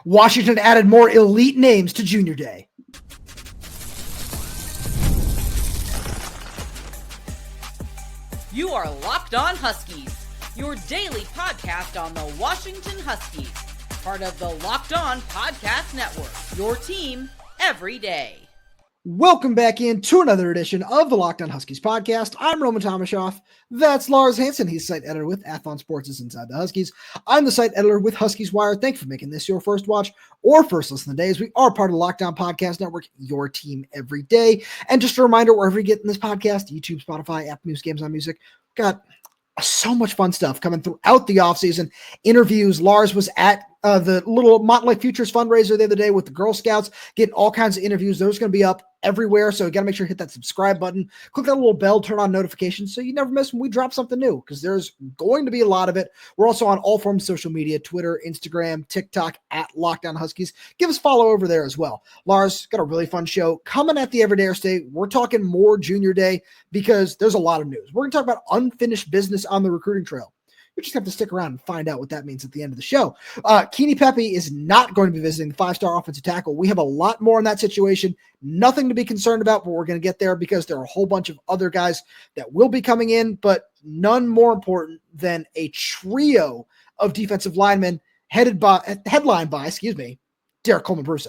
Washington added more elite names to Junior Day. You are Locked On Huskies, your daily podcast on the Washington Huskies, part of the Locked On Podcast Network, your team every day. Welcome back into another edition of the Locked On Huskies podcast. I'm Roman Tomashoff. That's Lars Hanson. He's site editor with Athlon Sports' Inside the Huskies. I'm the site editor with Huskies Wire. Thanks for making this your first watch or first listen of the day, as we are part of the Locked On Podcast Network, your team every day. And just a reminder, wherever you get in this podcast, YouTube, Spotify, Apple News, Games on Music, got so much fun stuff coming throughout the offseason. Interviews. Lars was at the little Motley Futures fundraiser the other day with the Girl Scouts, getting all kinds of interviews. Those are going to be up everywhere, so you got to make sure you hit that subscribe button, click that little bell, turn on notifications so you never miss when we drop something new, because there's going to be a lot of it. We're also on all forms of social media, Twitter, Instagram, TikTok, at Locked On Huskies. Give us a follow over there as well. Lars, got a really fun show coming at the Everydayers Day. We're talking more Junior Day because there's a lot of news. We're going to talk about unfinished business on the recruiting trail. You just have to stick around and find out what that means at the end of the show. Pepe is not going to be visiting the five-star offensive tackle. We have a lot more in that situation. Nothing to be concerned about, but we're going to get there because there are a whole bunch of other guys that will be coming in, but none more important than a trio of defensive linemen headlined by Derek Colman-Brusa.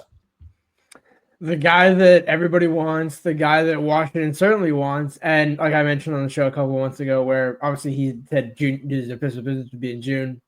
The guy that everybody wants, the guy that Washington certainly wants, and like I mentioned on the show a couple of months ago, where obviously he said June, his official business would be in June.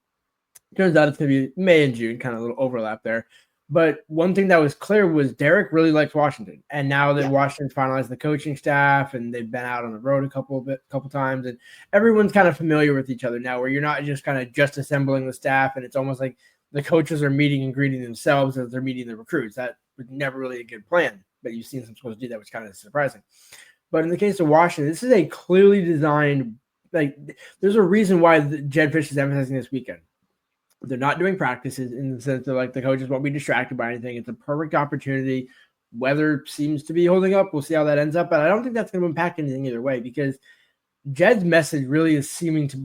Turns out it's going to be May and June, kind of a little overlap there. But one thing that was clear was Derek really likes Washington, and now that Washington's finalized the coaching staff and they've been out on the road a couple times, and everyone's kind of familiar with each other now, where you're not just kind of just assembling the staff, and it's almost like the coaches are meeting and greeting themselves as they're meeting the recruits. That was never really a good plan, but you've seen some schools do that, which is kind of surprising. But in the case of Washington, this is a clearly designed, there's a reason why Jedd Fisch is emphasizing this weekend. They're not doing practices in the sense that the coaches won't be distracted by anything. It's a perfect opportunity. Weather seems to be holding up. We'll see how that ends up, but I don't think that's going to impact anything either way, because Jedd's message really is seems to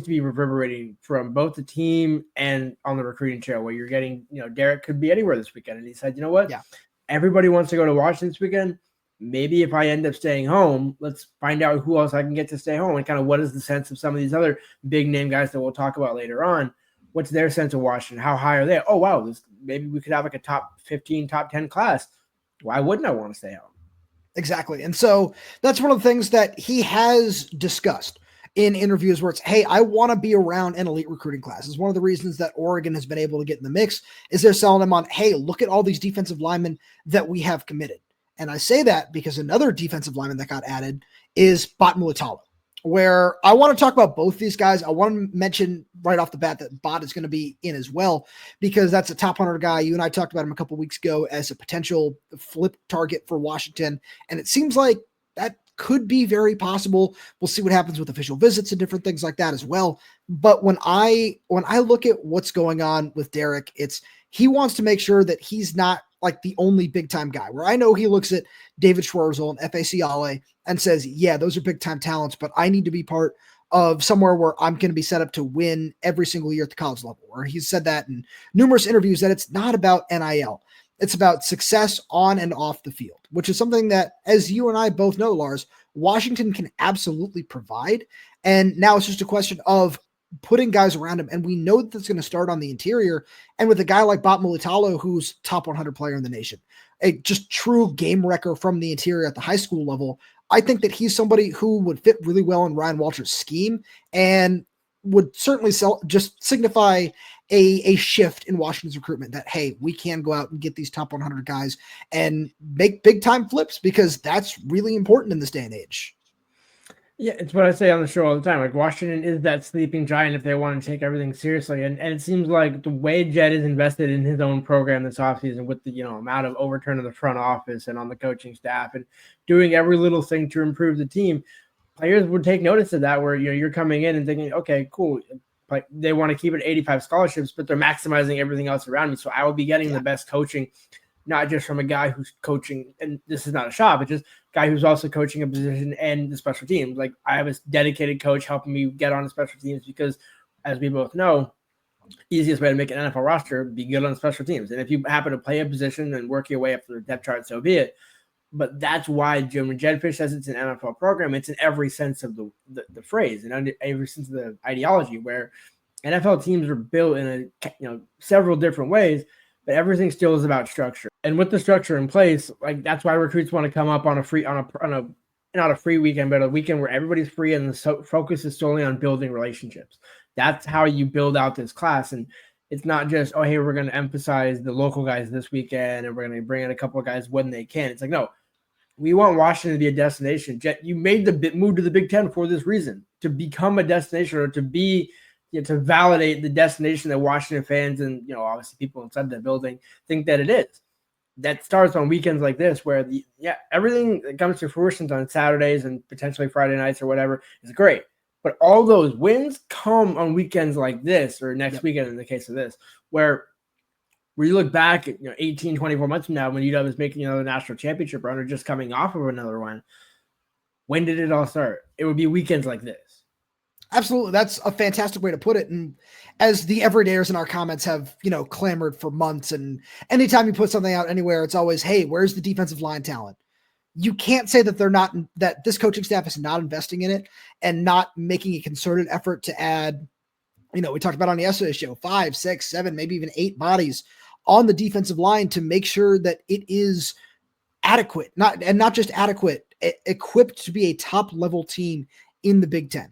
be reverberating from both the team and on the recruiting trail, where you're getting, Derek could be anywhere this weekend. And he said, you know what? Yeah. Everybody wants to go to Washington this weekend. Maybe if I end up staying home, let's find out who else I can get to stay home, and kind of what is the sense of some of these other big name guys that we'll talk about later on. What's their sense of Washington? How high are they? Oh, wow. Maybe we could have a top 15, top 10 class. Why wouldn't I want to stay home? Exactly. And so that's one of the things that he has discussed in interviews where it's, hey, I want to be around an elite recruiting class. It's one of the reasons that Oregon has been able to get in the mix is they're selling them on, hey, look at all these defensive linemen that we have committed. And I say that because another defensive lineman that got added is Bott Mulitalo, where I want to talk about both these guys. I want to mention right off the bat that Bott is going to be in as well, because that's a top 100 guy. You and I talked about him a couple weeks ago as a potential flip target for Washington. And it seems like that could be very possible. We'll see what happens with official visits and different things like that as well. But when I look at what's going on with Derek, he wants to make sure that he's not like the only big time guy, where I know he looks at David Schwartzel and F.A.C. Ale and says, yeah, those are big time talents, but I need to be part of somewhere where I'm going to be set up to win every single year at the college level. Or he's said that in numerous interviews, that it's not about NIL. It's about success on and off the field, which is something that, as you and I both know, Lars, Washington can absolutely provide. And now it's just a question of putting guys around him. And we know that that's going to start on the interior. And with a guy like Bott Mulitalo, who's top 100 player in the nation, a just true game wrecker from the interior at the high school level, I think that he's somebody who would fit really well in Ryan Walter's scheme and would certainly just signify a shift in Washington's recruitment, that, hey, we can go out and get these top 100 guys and make big time flips, because that's really important in this day and age. Yeah, it's what I say on the show all the time. Like, Washington is that sleeping giant if they want to take everything seriously. And it seems like the way Jedd is invested in his own program this offseason, with the amount of overturn of the front office and on the coaching staff and doing every little thing to improve the team, players would take notice of that, where you're coming in and thinking, okay, cool. Like, they want to keep it 85 scholarships, but they're maximizing everything else around me. So I will be getting the best coaching, not just from a guy who's coaching, and this is not a shop, it's just a guy who's also coaching a position and the special teams. Like, I have a dedicated coach helping me get on the special teams, because as we both know, easiest way to make an NFL roster, be good on special teams. And if you happen to play a position and work your way up the depth chart, so be it. But that's why when Jedd Fisch says it's an NFL program, it's in every sense of the phrase and every sense of the ideology, where NFL teams are built in several different ways, but everything still is about structure. And with the structure in place, like that's why recruits want to come up on a not a free weekend, but a weekend where everybody's free and the focus is solely on building relationships. That's how you build out this class. And it's not just, oh, hey, we're going to emphasize the local guys this weekend and we're going to bring in a couple of guys when they can. It's like, no, we want Washington to be a destination. Jett, you made the move to the Big Ten for this reason, to become a destination, or to be, to validate the destination that Washington fans and, obviously people inside the building think that it is. That starts on weekends like this, where everything that comes to fruition on Saturdays and potentially Friday nights or whatever is great. But all those wins come on weekends like this, or next weekend in the case of this, where you look back at 18, 24 months from now when UW is making another national championship run or just coming off of another one. When did it all start? It would be weekends like this. Absolutely. That's a fantastic way to put it. And as the everydayers in our comments have, clamored for months, and anytime you put something out anywhere, it's always, hey, where's the defensive line talent? You can't say that that this coaching staff is not investing in it and not making a concerted effort to add, we talked about on yesterday's show, 5, 6, 7, maybe even 8 bodies on the defensive line to make sure that it is adequate, not just adequate, equipped to be a top level team in the Big Ten.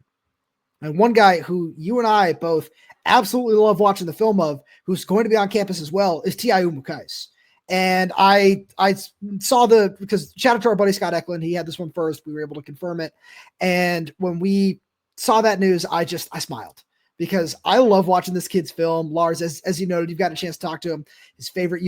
And one guy who you and I both absolutely love watching the film of, who's going to be on campus as well, is TI Umu-Cais. And I saw because shout out to our buddy Scott Eklund, he had this one first. We were able to confirm it. And when we saw that news, I smiled, because I love watching this kid's film. Lars, as you noted, you've got a chance to talk to him. His favorite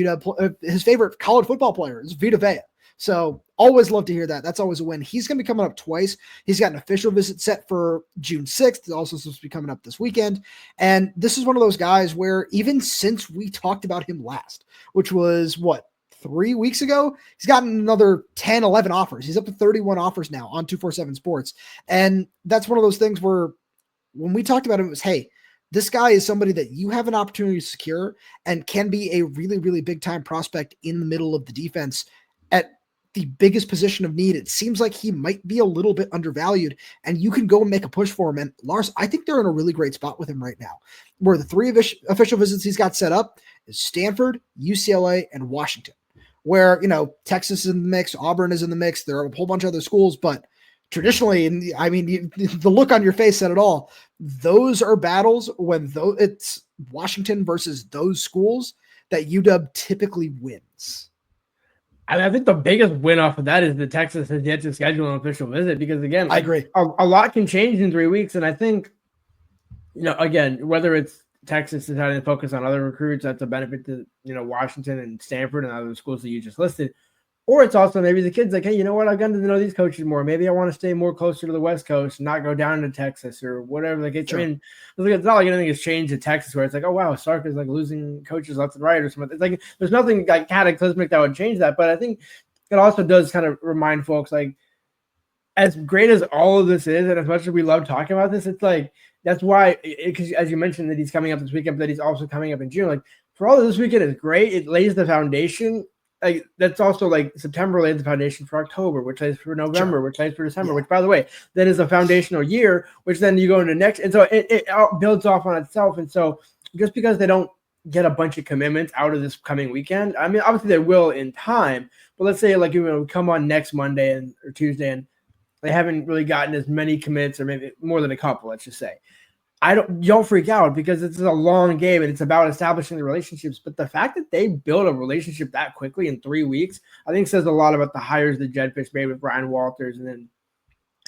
his favorite college football player is Vita Vea. So always love to hear that. That's always a win. He's going to be coming up twice. He's got an official visit set for June 6th. It's also supposed to be coming up this weekend. And this is one of those guys where even since we talked about him last, which was 3 weeks ago, he's gotten another 10, 11 offers. He's up to 31 offers now on 247 Sports. And that's one of those things where when we talked about him, it was, hey, this guy is somebody that you have an opportunity to secure and can be a really, really big time prospect in the middle of the defense at the biggest position of need. It seems like he might be a little bit undervalued, and you can go and make a push for him. And Lars, I think they're in a really great spot with him right now, where the 3 official visits he's got set up is Stanford, UCLA, and Washington, where, Texas is in the mix, Auburn is in the mix. There are a whole bunch of other schools, but traditionally, and the look on your face said it all. Those are battles when it's Washington versus those schools that UW typically wins. I think the biggest win off of that is that Texas has yet to schedule an official visit, because, again, I agree. A lot can change in 3 weeks. And I think, again, whether it's Texas deciding to focus on other recruits, that's a benefit to, Washington and Stanford and other schools that you just listed. Or it's also maybe the kids like, hey, you know what? I've gotten to know these coaches more. Maybe I want to stay more closer to the West Coast and not go down to Texas or whatever the case. Sure. It's not like anything has changed in Texas where it's like, oh, wow, Sark is like losing coaches left and right or something. It's like there's nothing like cataclysmic that would change that. But I think it also does kind of remind folks, like, as great as all of this is, and as much as we love talking about this, it's like that's why, because as you mentioned that he's coming up this weekend, but that he's also coming up in June. Like, for all of this weekend is great. It lays the foundation. Like, that's also like September lays the foundation for October, which lays for November, which lays for December, which, by the way, then is a foundational year, which then you go into next. And so it builds off on itself. And so just because they don't get a bunch of commitments out of this coming weekend, I mean, obviously they will in time, but let's say like, come on next Monday or Tuesday and they haven't really gotten as many commits, or maybe more than a couple, let's just say. Don't freak out, because it's a long game and it's about establishing the relationships. But the fact that they build a relationship that quickly in 3 weeks, I think says a lot about the hires that Jedd Fisch made with Brian Walters and then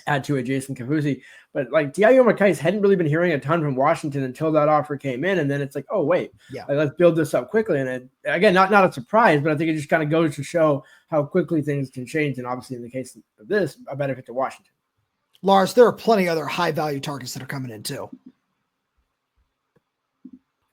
add to it Jason Kafusi. But like TI Umu-Cais hadn't really been hearing a ton from Washington until that offer came in. And then it's like, oh, wait, let's build this up quickly. And again, not a surprise, but I think it just kind of goes to show how quickly things can change. And obviously in the case of this, a benefit to Washington. Lars, there are plenty other high value targets that are coming in too.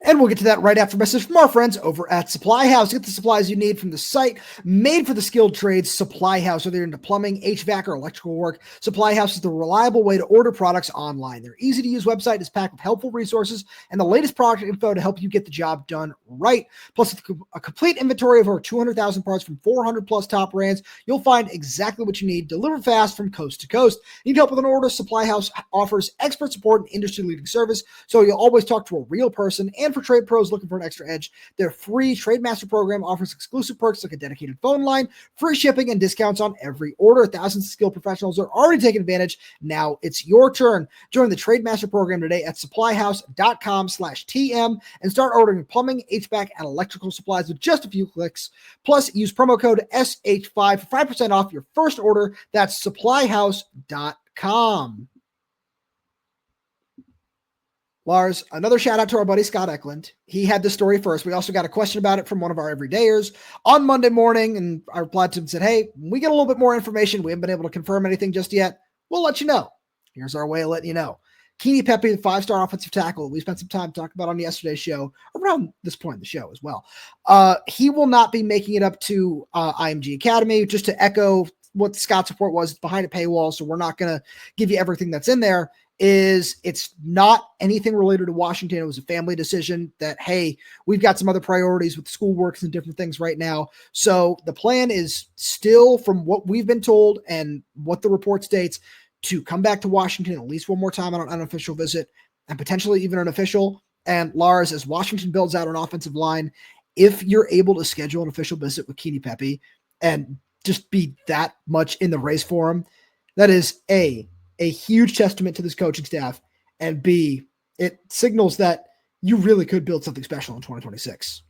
And we'll get to that right after a message from our friends over at Supply House. Get the supplies you need from the site made for the skilled trades. Supply House, whether you're into plumbing, HVAC, or electrical work, Supply House is the reliable way to order products online. Their easy-to-use website is packed with helpful resources and the latest product info to help you get the job done right. Plus, with a complete inventory of over 200,000 parts from 400-plus top brands, you'll find exactly what you need, delivered fast from coast to coast. Need help with an order? Supply House offers expert support and industry-leading service, so you'll always talk to a real person. And for trade pros looking for an extra edge, their free Trade Master program offers exclusive perks like a dedicated phone line, free shipping, and discounts on every order. Thousands of skilled professionals are already taking advantage. Now it's your turn. Join the Trade Master program today at supplyhouse.com/TM and start ordering plumbing, HVAC, and electrical supplies with just a few clicks. Plus, use promo code SH5 for 5% off your first order. That's supplyhouse.com. Lars, another shout out to our buddy Scott Eklund. He had this story first. We also got a question about it from one of our everydayers on Monday morning, and I replied to him and said, hey, we get a little bit more information. We haven't been able to confirm anything just yet. We'll let you know. Here's our way of letting you know. Pepe, the 5-star offensive tackle, we spent some time talking about on yesterday's show, around this point in the show as well. He will not be making it up to IMG Academy, just to echo what Scott's report was behind a paywall, so we're not going to give you everything that's in there. It's not anything related to Washington. It was a family decision that, hey, we've got some other priorities with school works and different things right now. So the plan is still, from what we've been told and what the report states, to come back to Washington at least one more time on an unofficial visit and potentially even an official. And Lars, as Washington builds out an offensive line, if you're able to schedule an official visit with Pepe and just be that much in the race for him, that is a huge testament to this coaching staff, and B, it signals that you really could build something special in 2026.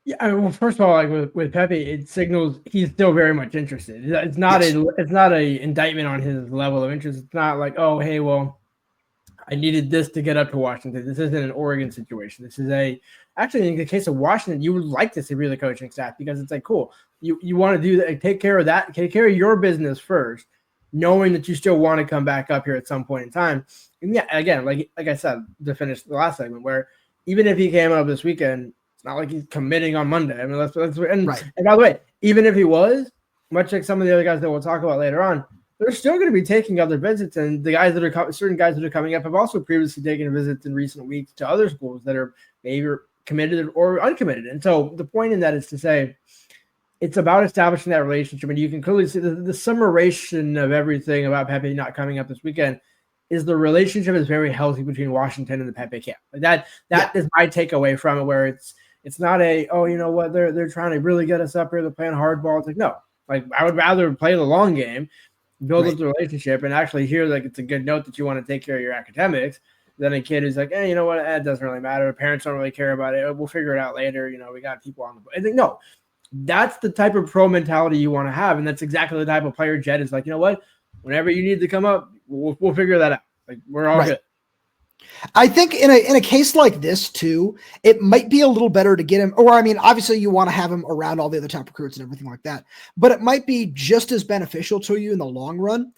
Yeah, I mean, well, first of all, like with Pepe, it signals he's still very much interested. It's not a indictment on his level of interest. It's not like, oh, hey, well, I needed this to get up to Washington. This isn't an Oregon situation. This is actually in the case of Washington, you would like this to be the coaching staff, because it's like, cool, you want to do that, take care of that, take care of your business first, knowing that you still want to come back up here at some point in time. And yeah, again, like I said, to finish the last segment, where even if he came up this weekend, it's not like he's committing on Monday. I mean, right. And by the way, even if he was, much like some of the other guys that we'll talk about later on, they're still going to be taking other visits. And the guys that are certain guys that are coming up have also previously taken visits in recent weeks to other schools that are maybe committed or uncommitted. And so the point in that is to say, it's about establishing that relationship. And you can clearly see the summation of everything about Pepe not coming up this weekend is the relationship is very healthy between Washington and the Pepe camp. That is my takeaway from it, where it's not you know what, they're trying to really get us up here, they're playing hardball. It's like, no, like I would rather play the long game, build up the relationship, and actually hear like it's a good note that you want to take care of your academics, than a kid who's like, you know what, it doesn't really matter. Parents don't really care about it. We'll figure it out later. You know, we got people on the I think no. That's the type of pro mentality you want to have. And that's exactly the type of player Jedd is like, you know what, whenever you need to come up, we'll figure that out. Like, we're all good. I think in a case like this too, it might be a little better to get him, or I mean, obviously you want to have him around all the other top recruits and everything like that, but it might be just as beneficial to you in the long run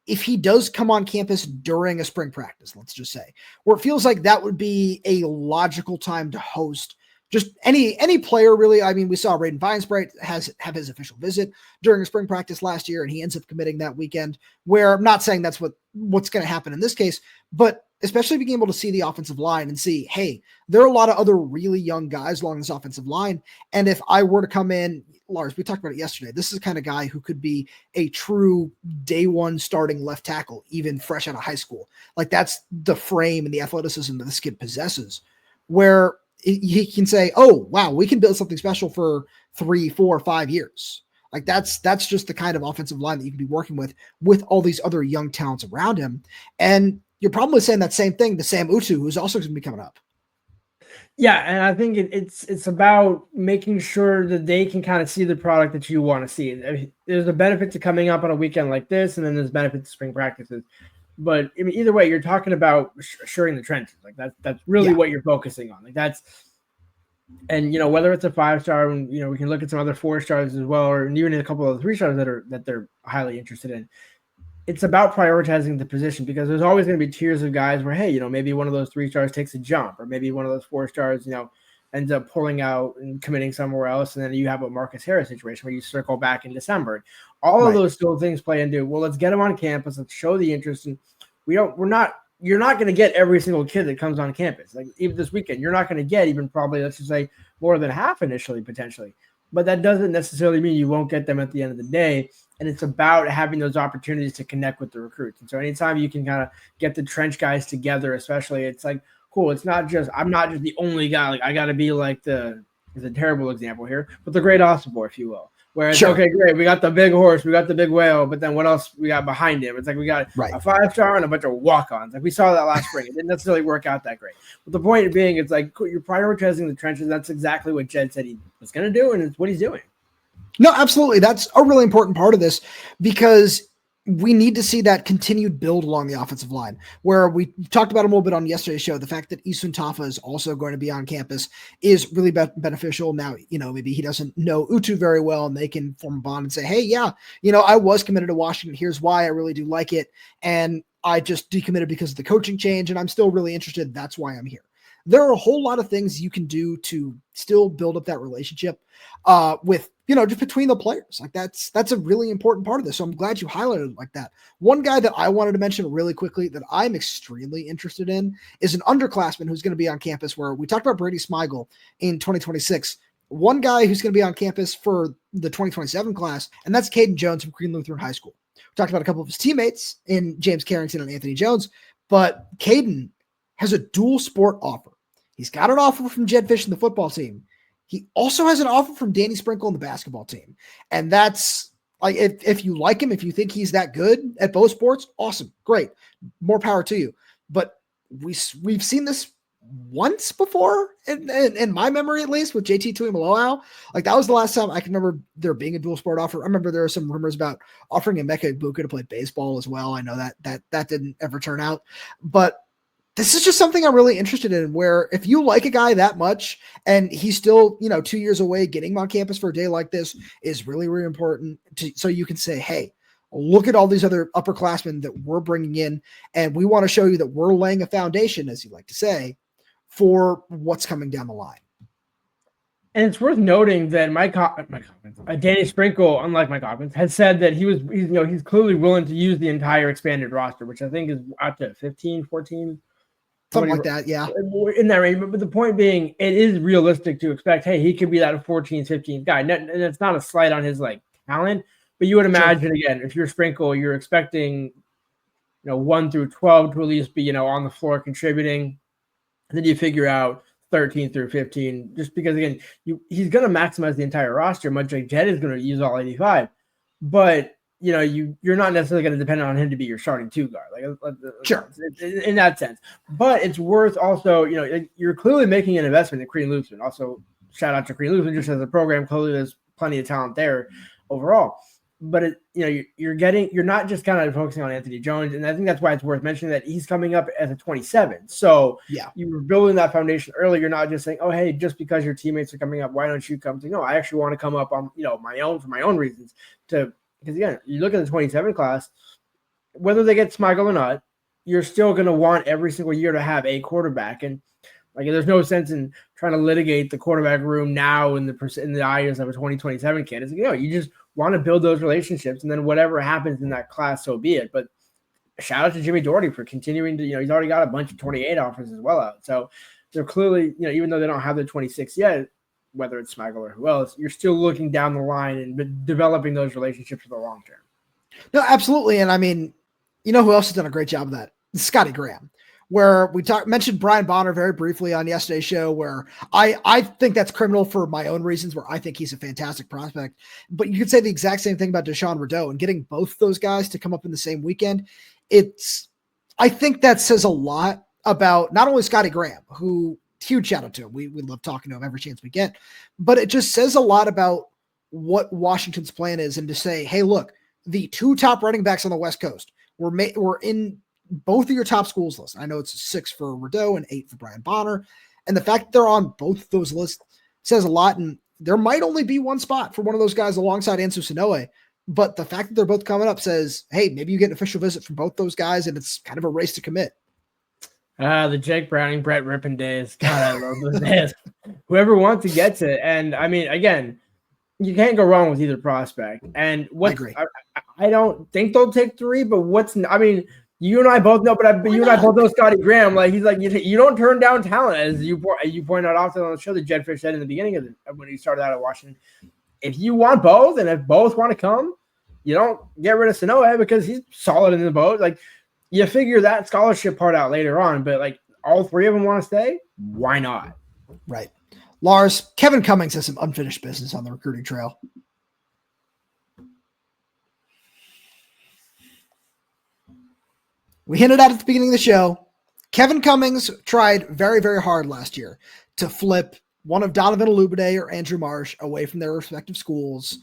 if he does come on campus during a spring practice, let's just say, where it feels like that would be a logical time to host just any player, really. I mean, we saw Raiden Vinesbright have his official visit during a spring practice last year, and he ends up committing that weekend, where I'm not saying that's what's going to happen in this case, but especially being able to see the offensive line and see, hey, there are a lot of other really young guys along this offensive line. And if I were to come in, Lars, we talked about it yesterday, this is the kind of guy who could be a true day one starting left tackle, even fresh out of high school. Like, that's the frame and the athleticism that this kid possesses, where he can say, oh, wow, we can build something special for 3, 4, 5 years. Like, that's just the kind of offensive line that you can be working with all these other young talents around him. And you're probably saying that same thing to Sam Utu, who's also going to be coming up. Yeah, and I think it's about making sure that they can kind of see the product that you want to see. I mean, there's a benefit to coming up on a weekend like this, and then there's benefit to spring practices. But I mean, either way, you're talking about assuring the trenches. Like, that's really what you're focusing on. Like, that's, and you know, whether it's a 5-star, and you know, we can look at some other 4 stars as well, or even a couple of 3 stars that they're highly interested in. it's about prioritizing the position, because there's always going to be tiers of guys where, hey, maybe one of those 3 stars takes a jump, or maybe one of those 4 stars, ends up pulling out and committing somewhere else. And then you have a Marcus Harris situation where you circle back in December. All of those still things play into, well, let's get him on campus. Let's show the interest. And you're not going to get every single kid that comes on campus. Like even this weekend, you're not going to get even probably, let's just say, more than half initially, potentially. But that doesn't necessarily mean you won't get them at the end of the day. And it's about having those opportunities to connect with the recruits. And so anytime you can kind of get the trench guys together, especially, it's like, cool. It's not just, I'm not just the only guy. Like I got to be like it's a terrible example here, but the great Ossibor, if you will. Where it's okay, great. We got the big horse, we got the big whale, but then what else we got behind him? It's like we got a 5-star and a bunch of walk-ons. Like we saw that last spring. It didn't necessarily work out that great. But the point being, it's like you're prioritizing the trenches. That's exactly what Jedd said he was going to do, and it's what he's doing. No, absolutely. That's a really important part of this, because we need to see that continued build along the offensive line, where we talked about a little bit on yesterday's show. The fact that Isun Tafa is also going to be on campus is really beneficial. Now, maybe he doesn't know Utu very well, and they can form a bond and say, hey, yeah, I was committed to Washington. Here's why I really do like it. And I just decommitted because of the coaching change, and I'm still really interested. That's why I'm here. There are a whole lot of things you can do to still build up that relationship with, just between the players. Like that's a really important part of this. So I'm glad you highlighted it like that. One guy that I wanted to mention really quickly that I'm extremely interested in is an underclassman who's going to be on campus, where we talked about Brady Smigel in 2026. One guy who's going to be on campus for the 2027 class, and that's Caden Jones from Green Lutheran High School. We talked about a couple of his teammates in James Carrington and Anthony Jones, but Caden has a dual sport offer. He's got an offer from Jedd Fisch in the football team. He also has an offer from Danny Sprinkle in the basketball team. And that's like, if you like him, if you think he's that good at both sports, awesome, great, more power to you. But we've seen this once before in my memory, at least, with JT Tuimoloau. Like that was the last time I can remember there being a dual sport offer. I remember there were some rumors about offering Emeka Egbuka to play baseball as well. I know that didn't ever turn out, but this is just something I'm really interested in, where if you like a guy that much and he's still, 2 years away, getting him on campus for a day like this is really, really important so you can say, hey, look at all these other upperclassmen that we're bringing in, and we want to show you that we're laying a foundation, as you like to say, for what's coming down the line. And it's worth noting that Danny Sprinkle, unlike Mike Hopkins, had said that he's clearly willing to use the entire expanded roster, which I think is out to 15, 14. Something like that, yeah. In that range. But the point being, it is realistic to expect, hey, he could be that 14th, 15th guy. And it's not a slight on his talent, but you would imagine, again, if you're Sprinkle, you're expecting 1 through 12 to at least be on the floor contributing. And then you figure out 13 through 15, just because, again, he's going to maximize the entire roster, much like Jedd is going to use all 85. But you're not necessarily going to depend on him to be your starting 2 guard, sure, in that sense. But it's worth also, you're clearly making an investment in Green Lutheran. Also, shout out to Green Lutheran just as a program. Clearly, there's plenty of talent there overall. But you're not just kind of focusing on Anthony Jones, and I think that's why it's worth mentioning that he's coming up as a 27. So yeah, you were building that foundation early. You're not just saying, oh, hey, just because your teammates are coming up, why don't you come to? No, I actually want to come up on my own for my own reasons because again, you look at the 27 class, whether they get Smigel or not, you're still going to want every single year to have a quarterback. And there's no sense in trying to litigate the quarterback room now in the eyes of a 2027 kid. It's you just want to build those relationships, and then whatever happens in that class, so be it. But shout out to Jimmy Doherty for continuing to, he's already got a bunch of 28 offers as well out. So they're clearly, even though they don't have the 26 yet, whether it's Smigel or who else, you're still looking down the line and developing those relationships for the long term. No, absolutely. And I mean, who else has done a great job of that? Scotty Graham, where we mentioned Brian Bonner very briefly on yesterday's show, where I think that's criminal for my own reasons, where I think he's a fantastic prospect. But you could say the exact same thing about Deshaun Rideau, and getting both those guys to come up in the same weekend. I think that says a lot about not only Scotty Graham, who huge shout out to him. We love talking to him every chance we get, but it just says a lot about what Washington's plan is. And to say, hey, look, the 2 top running backs on the West Coast were in both of your top schools list. I know it's 6 for Rideau and 8 for Brian Bonner. And the fact that they're on both those lists says a lot. And there might only be one spot for one of those guys alongside Ansu Sanoe. But the fact that they're both coming up says, hey, maybe you get an official visit from both those guys, and it's kind of a race to commit. The Jake Browning, Brett Rippon days. God, I love those days. Whoever wants to gets it. And I mean, again, you can't go wrong with either prospect. And I agree. I don't think they'll take 3, but you and I both know, but you and I both know Scotty Graham. Like, he's like, you don't turn down talent, as you point out often on the show that Jedd Fisch said in the beginning of when he started out at Washington. If you want both, and if both want to come, you don't get rid of Sanoa because he's solid in the boat. Like, you figure that scholarship part out later on, but like all 3 of them want to stay, why not? Right. Lars, Kevin Cummings has some unfinished business on the recruiting trail. We hinted at the beginning of the show. Kevin Cummings tried very, very hard last year to flip one of Donovan Olubade or Andrew Marsh away from their respective schools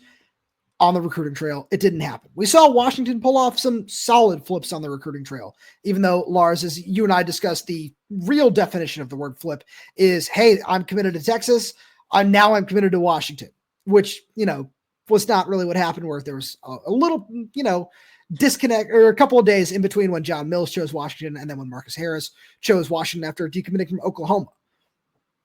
on the recruiting trail. It didn't happen. We saw Washington pull off some solid flips on the recruiting trail, even though, Lars, as you and I discussed, the real definition of the word flip is, hey, I'm committed to Texas. I'm committed to Washington, which, was not really what happened, where there was a little, disconnect, or a couple of days in between when John Mills chose Washington and then when Marcus Harris chose Washington after decommitting from Oklahoma.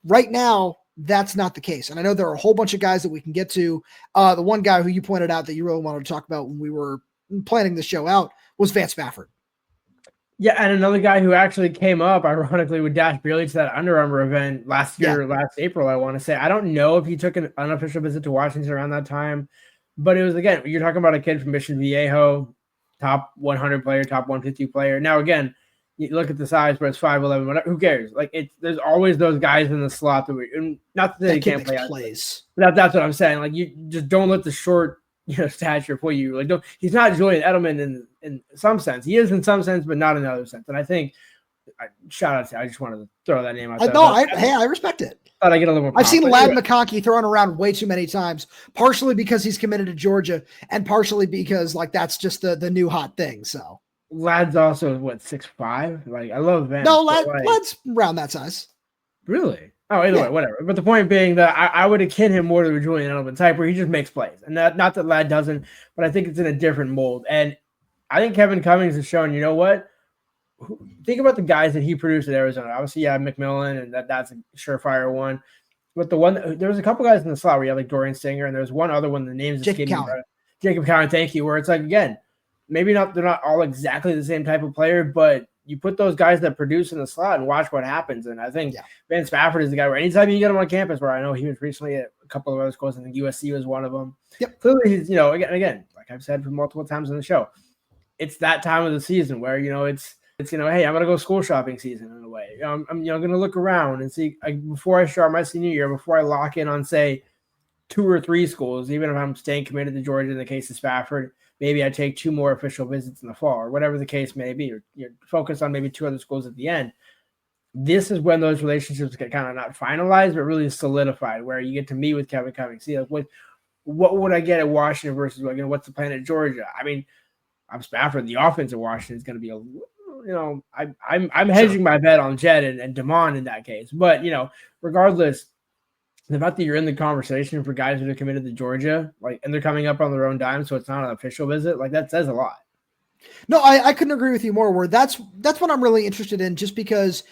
Right now, that's not the case. And I know there are a whole bunch of guys that we can get to. The one guy who you pointed out that you really wanted to talk about when we were planning the show out was Vance Spafford. Yeah, and another guy who actually came up, ironically, with Dash Beerley to that Under Armour event last April, I want to say. I don't know if he took an unofficial visit to Washington around that time, but it was, again, you're talking about a kid from Mission Viejo, top 100 player, top 150 player. Now, again, you look at the size, but it's 5'11", whatever, who cares? Like, there's always those guys in the slot that not that they can't play plays. That's what I'm saying. Like, you just don't let the short, stature put you. Like, he's not Julian Edelman in some sense. He is in some sense, but not in another sense. And I think, shout out to, I just wanted to throw that name out there. I respect it. Thought I get a little more. I've seen Ladd McConkey thrown around way too many times, partially because he's committed to Georgia, and partially because that's just the new hot thing. So. Ladd's also 6'5". Like, I love Vance. No, Ladd's around that size. Really? Oh, either way, whatever. But the point being that I would akin him more to the Julian Edelman type, where he just makes plays, and not that Ladd doesn't, but I think it's in a different mold. And I think Kevin Cummings has shown, you know what? Think about the guys that he produced at Arizona. Obviously, McMillan, and that's a surefire one. But there was a couple guys in the slot where you had like Dorian Singer, and there was one other one. The name's Jacob Cowan. Jacob Cowan, thank you. Where it's like, again, maybe they're not all exactly the same type of player, but you put those guys that produce in the slot and watch what happens. And I think Vance Spafford is the guy where anytime you get him on campus, where I know he was recently at a couple of other schools, I think USC was one of them. Yep. Clearly he's, again, like I've said for multiple times on the show, it's that time of the season where, it's hey, I'm going to go school shopping season in a way. I'm going to look around and see before I start my senior year, before I lock in on, say, 2 or 3 schools, even if I'm staying committed to Georgia in the case of Spafford, maybe I take 2 more official visits in the fall, or whatever the case may be, or focus on maybe 2 other schools at the end. This is when those relationships get kind of not finalized, but really solidified, where you get to meet with Kevin Cummings. See, like, what would I get at Washington versus what's the plan at Georgia? I mean, I'm Spafford. The offense at Washington is going to be I'm hedging my bet on Jedd and Damon in that case. But regardless, the fact that you're in the conversation for guys that are committed to Georgia, and they're coming up on their own dime, so it's not an official visit, that says a lot. No, I couldn't agree with you more. Where that's what I'm really interested in, just because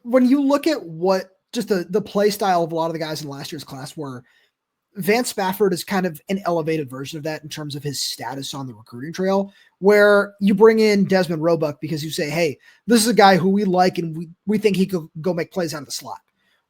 when you look at what just the play style of a lot of the guys in last year's class were, Vance Spafford is kind of an elevated version of that in terms of his status on the recruiting trail, where you bring in Desmond Roebuck because you say, hey, this is a guy who we like and we think he could go make plays out of the slot.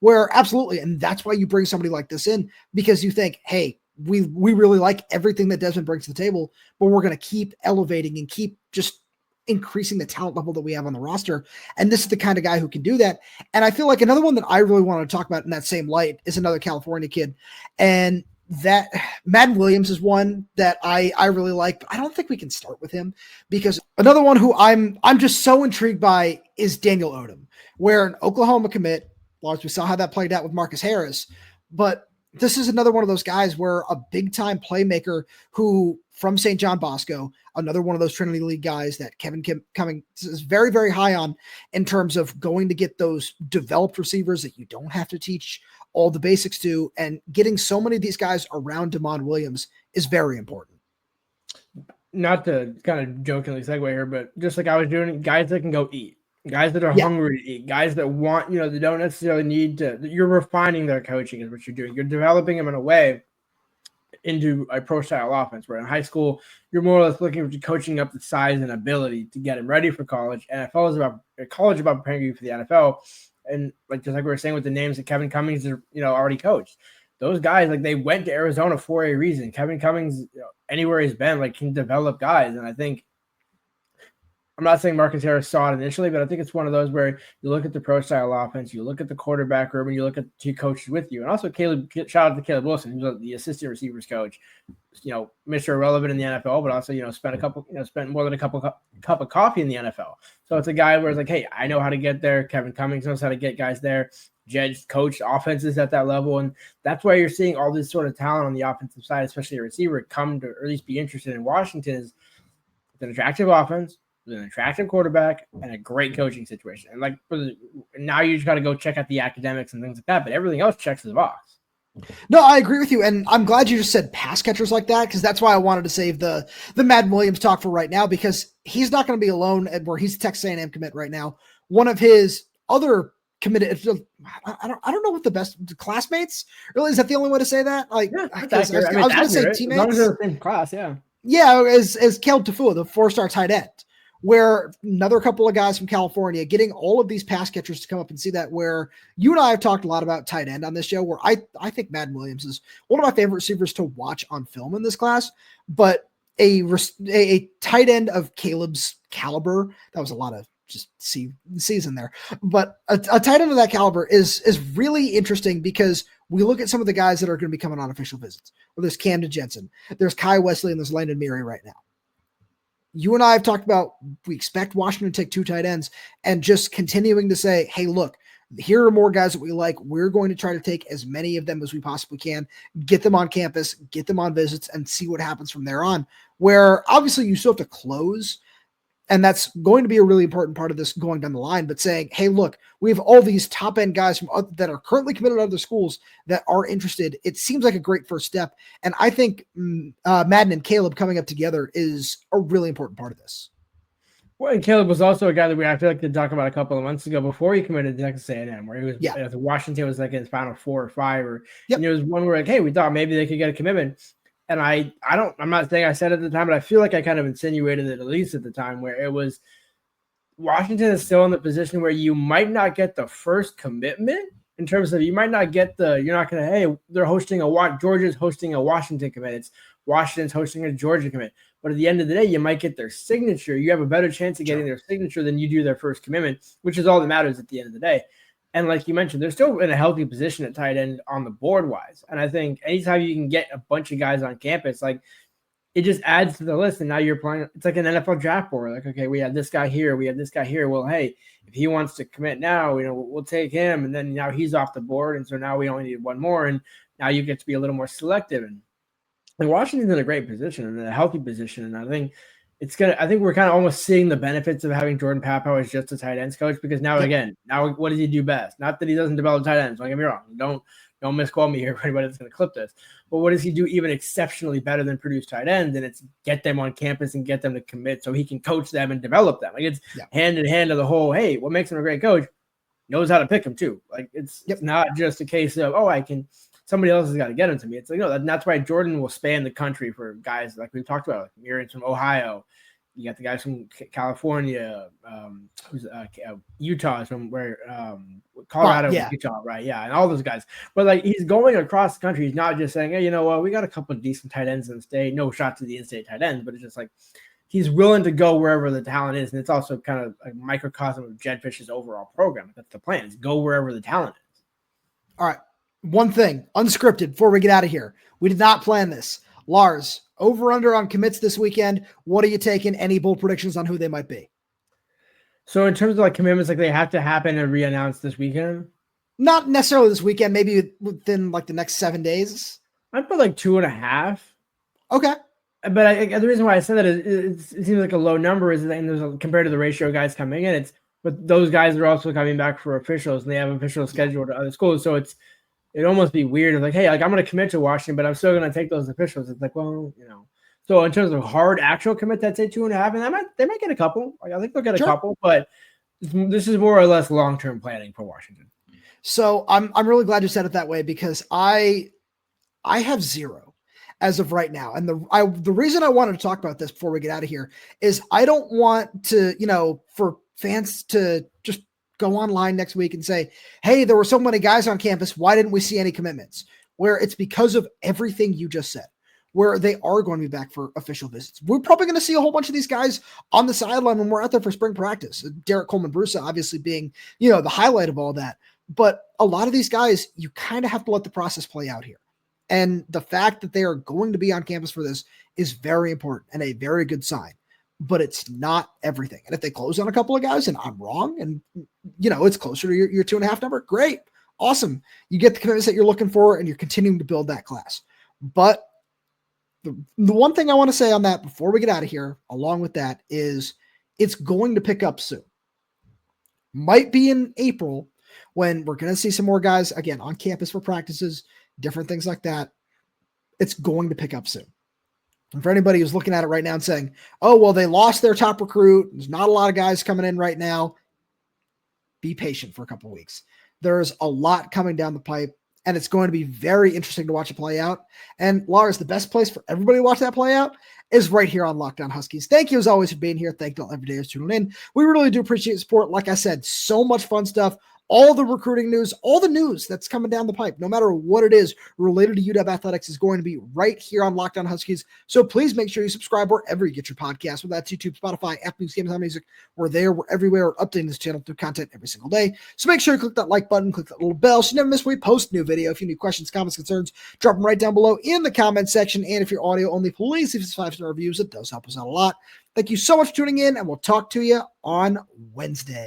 Where absolutely, and that's why you bring somebody like this in, because you think, hey, we really like everything that Desmond brings to the table, but we're going to keep elevating and keep just increasing the talent level that we have on the roster. And this is the kind of guy who can do that. And I feel like another one that I really want to talk about in that same light is another California kid. And that Madden Williams is one that I really like, but I don't think we can start with him, because another one who I'm just so intrigued by is Daniel Odom, where an Oklahoma commit, Lars, we saw how that played out with Marcus Harris, but this is another one of those guys where a big-time playmaker who, from St. John Bosco, another one of those Trinity League guys that Kevin Cummings is very, very high on in terms of going to get those developed receivers that you don't have to teach all the basics to, and getting so many of these guys around Damon Williams is very important. not to kind of jokingly segue here, but just like I was doing, guys that can go eat, guys that are hungry to eat, guys that want, they don't necessarily need to. You're refining their coaching is what you're doing. You're developing them in a way into a pro style offense, where in high school you're more or less looking at coaching up the size and ability to get them ready for college. NFL is about college about preparing you for the NFL, and just like we were saying with the names that Kevin Cummings already coached. Those guys, they went to Arizona for a reason. Kevin Cummings, anywhere he's been, can develop guys, and I think. I'm not saying Marcus Harris saw it initially, but I think it's one of those where you look at the pro style offense, you look at the quarterback room, and you look at the two coaches with you. And also shout out to Caleb Wilson, who's the assistant receivers coach, Mr. Irrelevant in the NFL, but also, spent more than a cup of coffee in the NFL. So it's a guy where it's like, hey, I know how to get there. Kevin Cummings knows how to get guys there. Jedd's coached offenses at that level. And that's why you're seeing all this sort of talent on the offensive side, especially a receiver, come to or at least be interested in Washington. Is an attractive offense, an attractive quarterback, and a great coaching situation. And now you just got to go check out the academics and things like that, but everything else checks the box. No, I agree with you, and I'm glad you just said pass catchers like that, because that's why I wanted to save the Madden Williams talk for right now, because he's not going to be alone at where he's a Texas A&M commit right now. One of his other committed, I don't know what the best classmates really is. That the only way to say that? I was going to say teammates. As long as they're the same class, yeah. Yeah, as Caleb Tafua, the 4-star tight end, where another couple of guys from California getting all of these pass catchers to come up and see that, where you and I have talked a lot about tight end on this show, where I think Madden Williams is one of my favorite receivers to watch on film in this class, but a tight end of Caleb's caliber, that was a lot of just C's in there, but a tight end of that caliber is really interesting, because we look at some of the guys that are going to be coming on official visits. Well, there's Camden Jensen, there's Kai Wesley, and there's Landon Meary right now. You and I have talked about, we expect Washington to take 2 tight ends, and just continuing to say, hey, look, here are more guys that we like. We're going to try to take as many of them as we possibly can, get them on campus, get them on visits, and see what happens from there on, where obviously you still have to close. And that's going to be a really important part of this going down the line, but saying, hey, look, we have all these top end guys that are currently committed to other schools that are interested. It seems like a great first step. And I think Madden and Caleb coming up together is a really important part of this. Well, and Caleb was also a guy that I feel like did talk about a couple of months ago before he committed to Texas A&M, where he was, Washington was in his final 4 or 5, or it was one where hey, we thought maybe they could get a commitment. And I'm not saying I said at the time, but I feel like I kind of insinuated it, at least at the time, where it was Washington is still in the position where you might not get the first commitment, in terms of you might not get you're not going to, hey, they're hosting Georgia's hosting a Washington commit. It's Washington's hosting a Georgia commit. But at the end of the day, you might get their signature. You have a better chance of getting their signature than you do their first commitment, which is all that matters at the end of the day. And like you mentioned, they're still in a healthy position at tight end on the board wise. And I think anytime you can get a bunch of guys on campus, it just adds to the list. And now you're playing, it's like an NFL draft board. Okay, we have this guy here. We have this guy here. Well, hey, if he wants to commit now, we'll take him. And then now he's off the board. And so now we only need one more. And now you get to be a little more selective. And Washington's in a great position and a healthy position. And I think I think we're kind of almost seeing the benefits of having Jordan Papo as just a tight ends coach, because now what does he do best? Not that he doesn't develop tight ends. Don't get me wrong. Don't misquote me here for anybody that's going to clip this. But what does he do even exceptionally better than produce tight ends? And it's get them on campus and get them to commit so he can coach them and develop them. It's hand in hand to the whole, hey, what makes him a great coach? Knows how to pick them too. It's not just a case of, somebody else has got to get him to me. It's that's why Jordan will span the country for guys like we've talked about, like Miriam's from Ohio. You got the guys from California, Utah is from where Colorado, Utah, right? Yeah, and all those guys. But he's going across the country. He's not just saying, hey, we got a couple of decent tight ends in the state. No shot to the in-state tight ends, but it's just he's willing to go wherever the talent is, and it's also kind of a microcosm of Jedd Fisch's overall program. That's the plan: is go wherever the talent is. All right. One thing, unscripted, before we get out of here. We did not plan this. Lars, over under on commits this weekend. What are you taking? Any bold predictions on who they might be? So in terms of commitments, they have to happen and re-announce this weekend? Not necessarily this weekend, maybe within the next 7 days. I'd put 2.5. Okay. But the reason why I said that is it seems like a low number is compared to the ratio of guys coming in. But those guys are also coming back for officials, and they have officials scheduled to other schools. So it'd almost be weird. Hey, I'm going to commit to Washington, but I'm still going to take those officials. It's So in terms of hard actual commit, I'd say 2.5, and they might get a couple. Like, I think they'll get a couple, but this is more or less long-term planning for Washington. So I'm really glad you said it that way, because I have 0 as of right now. And the reason I wanted to talk about this before we get out of here is I don't want to, for fans to just go online next week and say, hey, there were so many guys on campus, why didn't we see any commitments? Where it's because of everything you just said, where they are going to be back for official visits. We're probably going to see a whole bunch of these guys on the sideline when we're out there for spring practice. Derek Colman-Brusa obviously being, the highlight of all that. But a lot of these guys, you kind of have to let the process play out here. And the fact that they are going to be on campus for this is very important and a very good sign. But it's not everything. And if they close on a couple of guys and I'm wrong and, it's closer to your 2.5 number, great, awesome. You get the commitments that you're looking for and you're continuing to build that class. But the one thing I want to say on that before we get out of here, along with that, is it's going to pick up soon. Might be in April when we're going to see some more guys, again, on campus for practices, different things like that. It's going to pick up soon. And for anybody who's looking at it right now and saying, oh, well, they lost their top recruit, there's not a lot of guys coming in right now, be patient for a couple of weeks. There's a lot coming down the pipe, and it's going to be very interesting to watch it play out. And Lars, the best place for everybody to watch that play out is right here on Locked On Huskies. Thank you as always for being here. Thank you all every day for tuning in. We really do appreciate the support. Like I said, so much fun stuff. All the recruiting news, all the news that's coming down the pipe, no matter what it is related to UW athletics, is going to be right here on Locked On Huskies. So please make sure you subscribe wherever you get your podcasts, whether that's YouTube, Spotify, Apple Music, Amazon Music. We're there. We're everywhere. We're updating this channel through content every single day. So make sure you click that like button, click that little bell so you never miss when we post a new video. If you have any questions, comments, concerns, drop them right down below in the comment section. And if you're audio only, please leave us 5-star reviews. It does help us out a lot. Thank you so much for tuning in, and we'll talk to you on Wednesday.